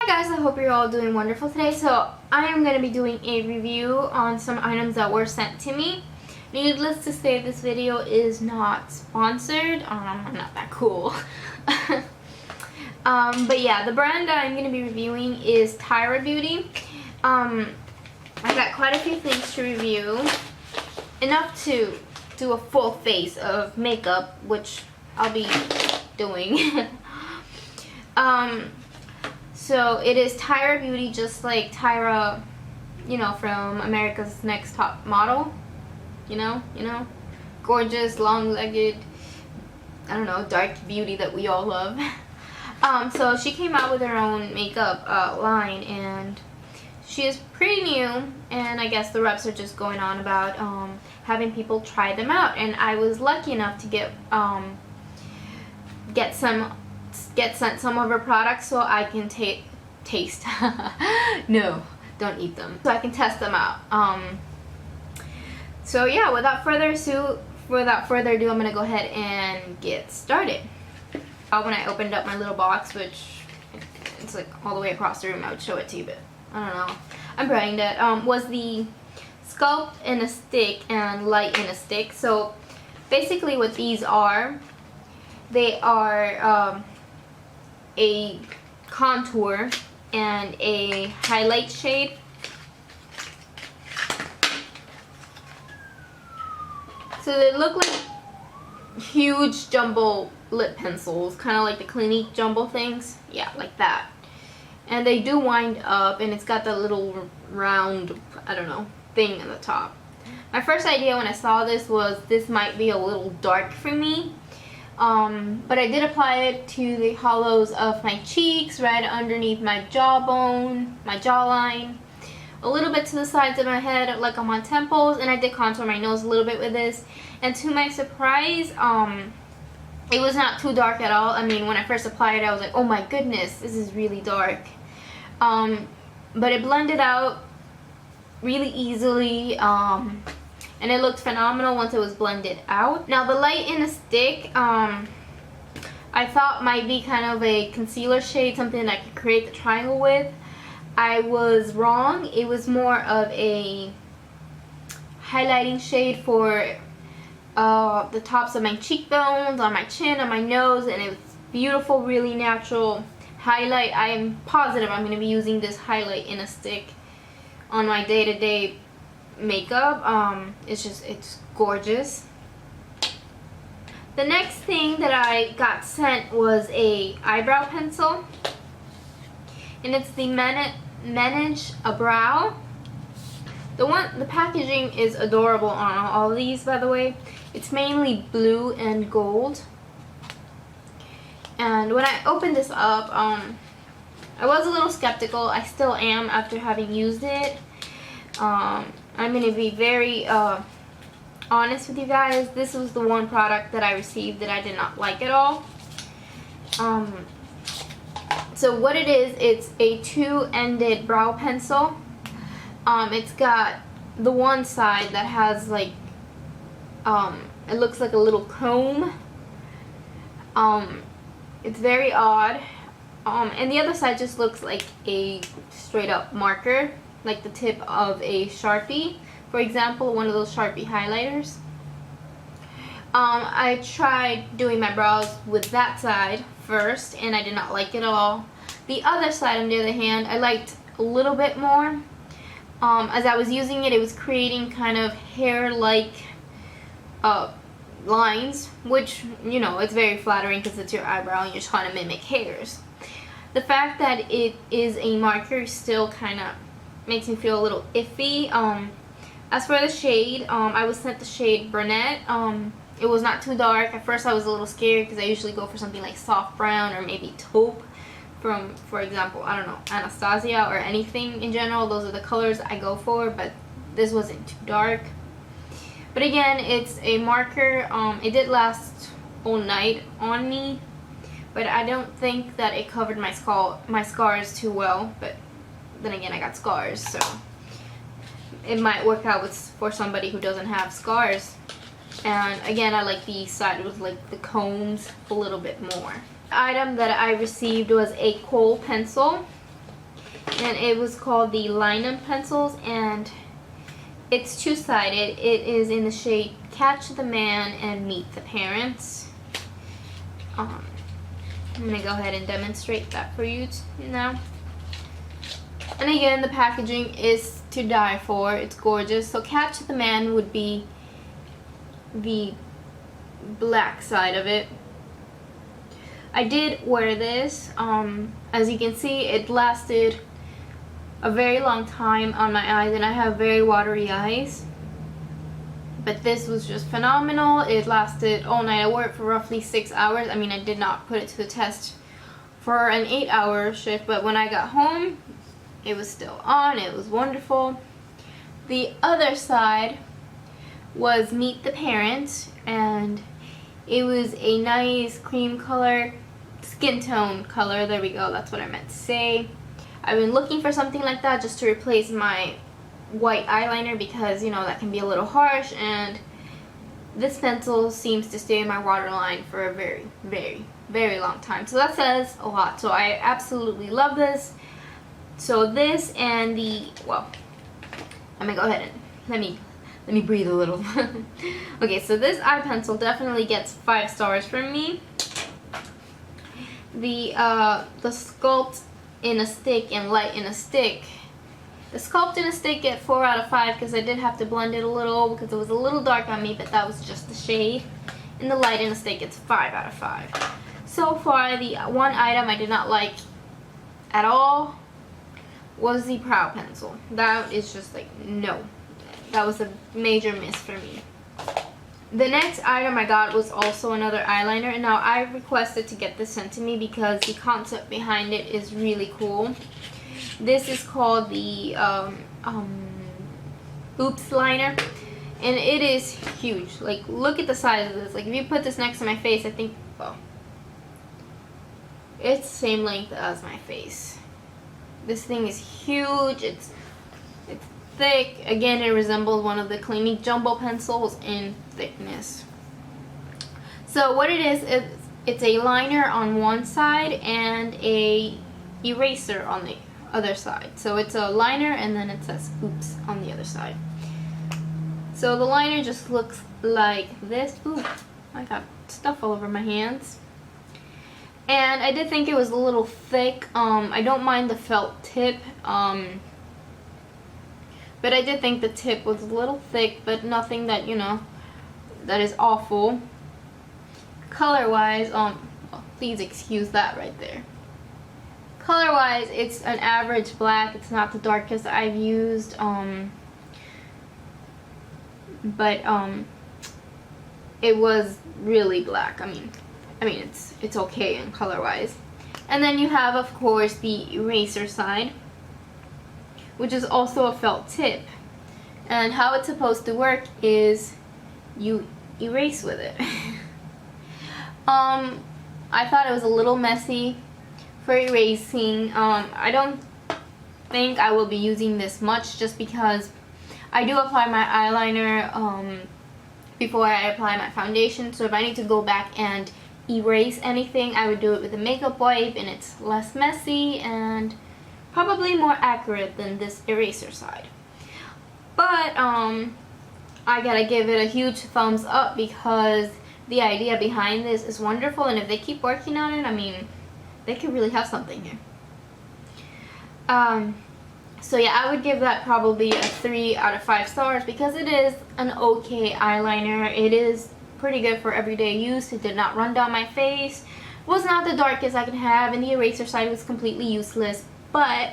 Hi guys, I hope you're all doing wonderful today. So I am going to be doing a review on some items that were sent to me. Needless to say, this video is not sponsored. I'm not that cool. But yeah, the brand that I'm going to be reviewing is Tyra Beauty. I got quite a few things to review. Enough to do a full face of makeup, which I'll be doing. So it is Tyra Beauty, just like Tyra, you know, from America's Next Top Model. You know, gorgeous, long-legged, I don't know, dark beauty that we all love. So she came out with her own makeup line, and she is pretty new, and I guess the reps are just going on about having people try them out, and I was lucky enough to get sent some of her products so I can taste. No, don't eat them. So I can test them out. So yeah, without further ado, I'm gonna go ahead and get started. When I opened up my little box, which it's like all the way across the room, I would show it to you, but I don't know. I'm bragging that was the Sculpt in a stick and Light in a stick. So basically, what these are, they are a contour and a highlight shade. So they look like huge jumbo lip pencils, kind of like the Clinique jumbo things. Yeah, like that. And they do wind up, and it's got that little round, I don't know, thing in the top. My first idea when I saw this was this might be a little dark for me. But I did apply it to the hollows of my cheeks, right underneath my jawbone, my jawline, a little bit to the sides of my head, like on my temples, and I did contour my nose a little bit with this. And to my surprise, it was not too dark at all. I mean, when I first applied it, I was like, oh my goodness, this is really dark. But it blended out really easily, and it looked phenomenal once it was blended out. Now the Light in a stick, I thought might be kind of a concealer shade, something that I could create the triangle with. I was wrong. It was more of a highlighting shade for the tops of my cheekbones, on my chin, on my nose, and it was beautiful, really natural highlight. I am positive I'm going to be using this highlight in a stick on my day-to-day makeup. It's gorgeous. The next thing that I got sent was a eyebrow pencil, and it's the Manage a Brow. The packaging is adorable on all of these, by the way. It's mainly blue and gold. And when I opened this up, I was a little skeptical. I still am after having used it. I'm going to be very honest with you guys. This was the one product that I received that I did not like at all. So what it is, it's a two-ended brow pencil. It's got the one side that has like, it looks like a little comb. It's very odd. And the other side just looks like a straight-up marker, like the tip of a Sharpie, for example, one of those Sharpie highlighters. I tried doing my brows with that side first, and I did not like it at all. The other side, on the other hand, I liked a little bit more. As I was using it, it was creating kind of hair-like lines, which, you know, it's very flattering because it's your eyebrow and you're trying to mimic hairs. The fact that it is a marker still kind of makes me feel a little iffy. As for the shade, I was sent the shade Brunette. It was not too dark. At first I was a little scared because I usually go for something like soft brown or maybe taupe from, for example, I don't know, Anastasia or anything in general. Those are the colors I go for, but this wasn't too dark. But again, it's a marker. It did last all night on me, but I don't think that it covered my scars too well. But then again, I got scars, so it might work out for somebody who doesn't have scars. And again, I like the side with like the combs a little bit more. The item that I received was a kohl pencil. and it was called the Eyebrow Pencils, and it's two-sided. It is in the shade Catch the Man and Meet the Parents. I'm going to go ahead and demonstrate that for you now. And again, the packaging is to die for. It's gorgeous. So Catch the Man would be the black side of it. I did wear this. As you can see, it lasted a very long time on my eyes, and I have very watery eyes. But this was just phenomenal. It lasted all night. I wore it for roughly 6 hours. I mean, I did not put it to the test for an 8-hour shift, but when I got home, it was still on. It was wonderful. The other side was Meet the Parents, and it was a nice cream color, skin tone color. There we go. That's what I meant to say. I've been looking for something like that just to replace my white eyeliner because, you know, that can be a little harsh, and this pencil seems to stay in my waterline for a very, very, very long time. So that says a lot. So I absolutely love this. So this and the, well, I'm gonna go ahead and let me breathe a little. Okay, so this eye pencil definitely gets 5 stars from me. The Sculpt in a stick and Light in a stick. The Sculpt in a stick get 4 out of 5 because I did have to blend it a little because it was a little dark on me, but that was just the shade. And the Light in a stick gets 5 out of 5. So far, the one item I did not like at all was the Brow Pencil. That is just like, no. That was a major miss for me. The next item I got was also another eyeliner, and now I requested to get this sent to me because the concept behind it is really cool. This is called the Oops liner, and it is huge. Like, look at the size of this. Like, if you put this next to my face, I think, well, it's the same length as my face. This thing is huge. It's thick. Again, it resembles one of the Clinique jumbo pencils in thickness. So what it is it's a liner on one side and a eraser on the other side. So it's a liner and then it says Oops on the other side. So the liner just looks like this. Ooh, I got stuff all over my hands. And I did think it was a little thick. I don't mind the felt tip. But I did think the tip was a little thick, but nothing that, you know, that is awful. Color-wise, please excuse that right there. Color-wise, it's an average black. It's not the darkest I've used. But it was really black. I mean, it's okay in color-wise. And then you have, of course, the eraser side, which is also a felt tip. And how it's supposed to work is you erase with it. I thought it was a little messy for erasing. I don't think I will be using this much just because I do apply my eyeliner before I apply my foundation. So if I need to go back and erase anything, I would do it with a makeup wipe, and it's less messy and probably more accurate than this eraser side. But I gotta give it a huge thumbs up because the idea behind this is wonderful, and if they keep working on it, I mean, they could really have something here. So yeah, I would give that probably a 3 out of 5 stars because it is an okay eyeliner. It is pretty good for everyday use. It did not run down my face. Was not the darkest I could have, and the eraser side was completely useless. But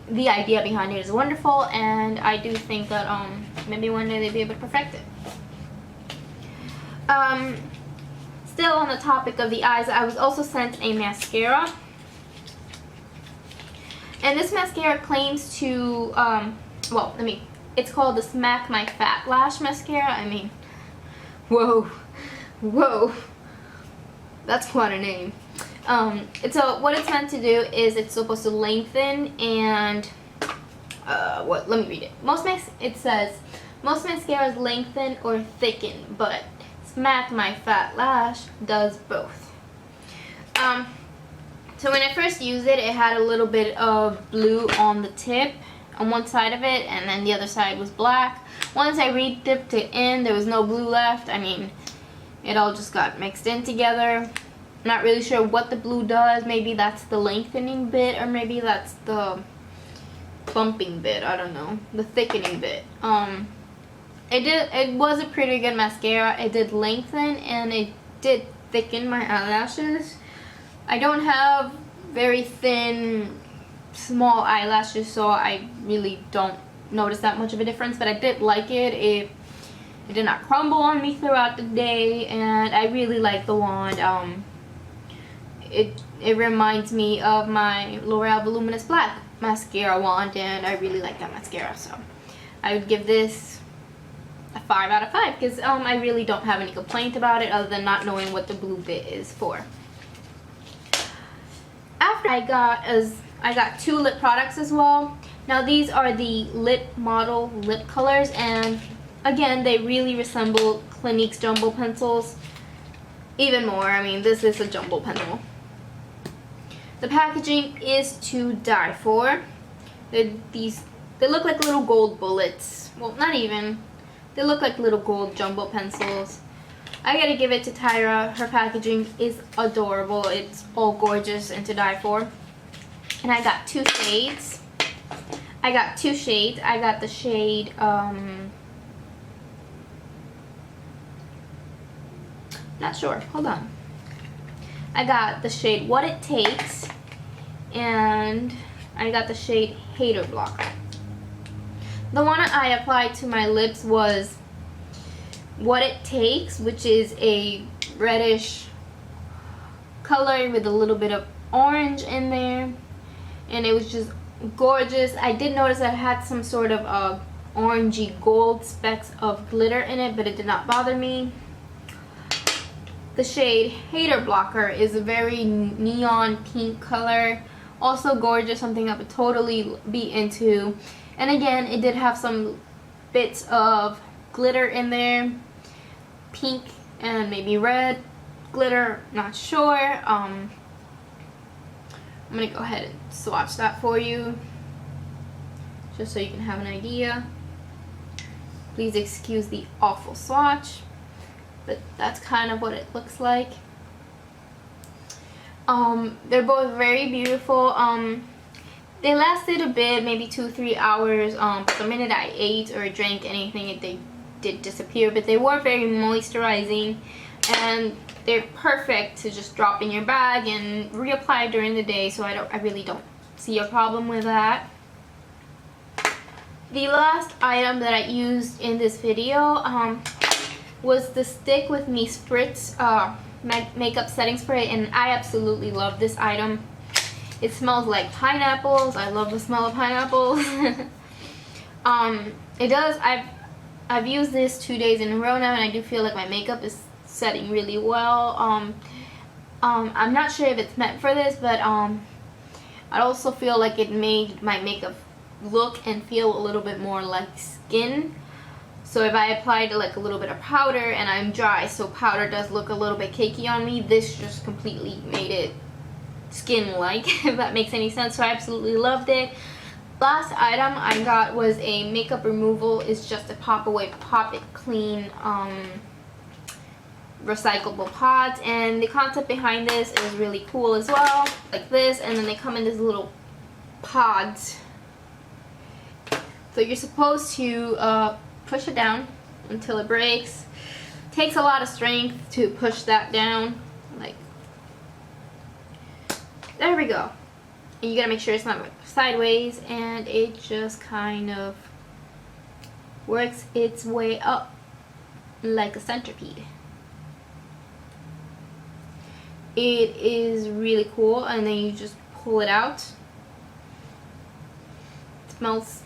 the idea behind it is wonderful, and I do think that maybe one day they'll be able to perfect it. Still on the topic of the eyes, I was also sent a mascara. And this mascara claims to, well, it's called the Smack My Fat Lash Mascara. I mean, whoa, that's quite a name. So what it's meant to do is it's supposed to lengthen and let me read it. It says most mascaras lengthen or thicken, but Smack My Fat Lash does both. So when I first used it, it had a little bit of blue on the tip on one side of it, and then the other side was black. Once I re-dipped it in, there was no blue left. I mean, it all just got mixed in together. Not really sure what the blue does. Maybe that's the lengthening bit, or maybe that's the bumping bit. I don't know. The thickening bit. It was a pretty good mascara. It did lengthen and it did thicken my eyelashes. I don't have very thin, small eyelashes, so I really don't notice that much of a difference, but I did like it. It did not crumble on me throughout the day, and I really like the wand. It reminds me of my L'Oreal Voluminous Black mascara wand, and I really like that mascara, so I would give this a 5 out of 5 because I really don't have any complaint about it other than not knowing what the blue bit is for. After I got 2 lip products as well. Now these are the Lip Model lip colors, and again they really resemble Clinique's jumbo pencils even more. I mean, this is a jumbo pencil. The packaging is to die for. They look like little gold bullets. Well, not even. They look like little gold jumbo pencils. I gotta give it to Tyra. Her packaging is adorable. It's all gorgeous and to die for. And I got 2 shades. I got the shade, not sure. Hold on. I got the shade What It Takes, and I got the shade Hater Blocker. The one I applied to my lips was What It Takes, which is a reddish color with a little bit of orange in there, and it was just gorgeous. I did notice I had some sort of orangey gold specks of glitter in it, but it did not bother me. The shade Hater Blocker is a very neon pink color, also gorgeous, something I would totally be into. And again, it did have some bits of glitter in there, pink and maybe red glitter, not sure. I'm gonna go ahead and swatch that for you just so you can have an idea. Please excuse the awful swatch, but that's kind of what it looks like. They're both very beautiful. They lasted a bit, maybe 2-3 hours, but the minute I ate or drank anything, they did disappear, but they were very moisturizing, and they're perfect to just drop in your bag and reapply during the day, so I really don't see a problem with that. The last item that I used in this video was the Stick With Me Spritz makeup setting spray, and I absolutely love this item. It smells like pineapples. I love the smell of pineapples. It does. I've used this 2 days in a row now, and I do feel like my makeup is setting really well. I'm not sure if it's meant for this, but I also feel like it made my makeup look and feel a little bit more like skin. So if I applied like a little bit of powder, and I'm dry, so powder does look a little bit cakey on me, this just completely made it skin-like, if that makes any sense. So I absolutely loved it. Last item I got was a makeup removal. It's just a pop away, pop it clean recyclable pods, and the concept behind this is really cool as well, like this, and then they come in these little pods. So you're supposed to push it down until it breaks. Takes a lot of strength to push that down, like there we go. And you gotta make sure it's not sideways, and it just kind of works its way up like a centipede. It is really cool, and then you just pull it out. It smells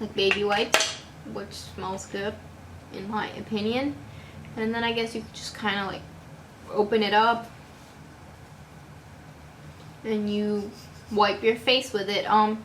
like baby wipes, which smells good in my opinion. And then I guess you could just kind of like open it up and you wipe your face with it. I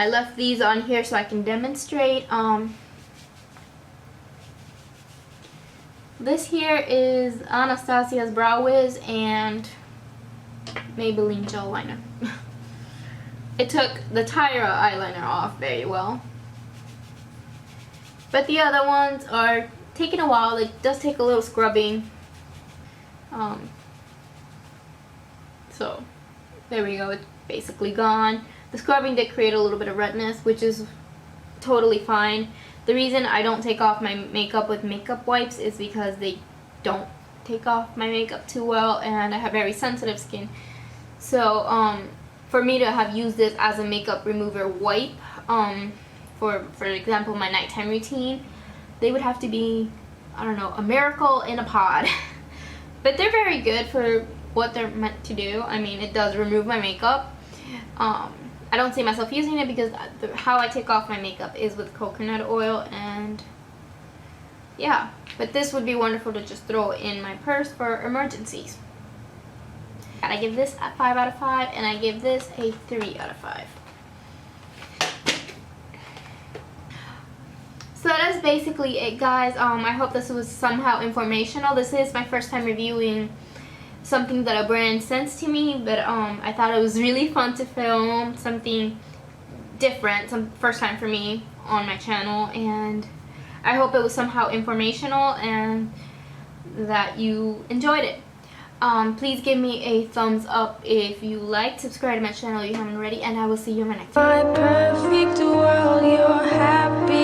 left these on here so I can demonstrate. This here is Anastasia's Brow Wiz, and Maybelline gel liner. It took the Tyra eyeliner off very well. But the other ones are taking a while. It does take a little scrubbing. So there we go. It's basically gone. The scrubbing did create a little bit of redness, which is totally fine. The reason I don't take off my makeup with makeup wipes is because they don't take off my makeup too well, and I have very sensitive skin. So for me to have used this as a makeup remover wipe, for example my nighttime routine, they would have to be, I don't know, a miracle in a pod. But they're very good for what they're meant to do. I mean, it does remove my makeup. I don't see myself using it because how I take off my makeup is with coconut oil, and yeah. But this would be wonderful to just throw in my purse for emergencies. And I give this a 5 out of 5, and I give this a 3 out of 5. So that's basically it, guys. I hope this was somehow informational. This is my first time reviewing something that a brand sends to me, but I thought it was really fun to film something different, some first time for me on my channel, and I hope it was somehow informational and that you enjoyed it. Please give me a thumbs up if you liked, subscribe to my channel if you haven't already, and I will see you in my next video. My perfect world, you're happy.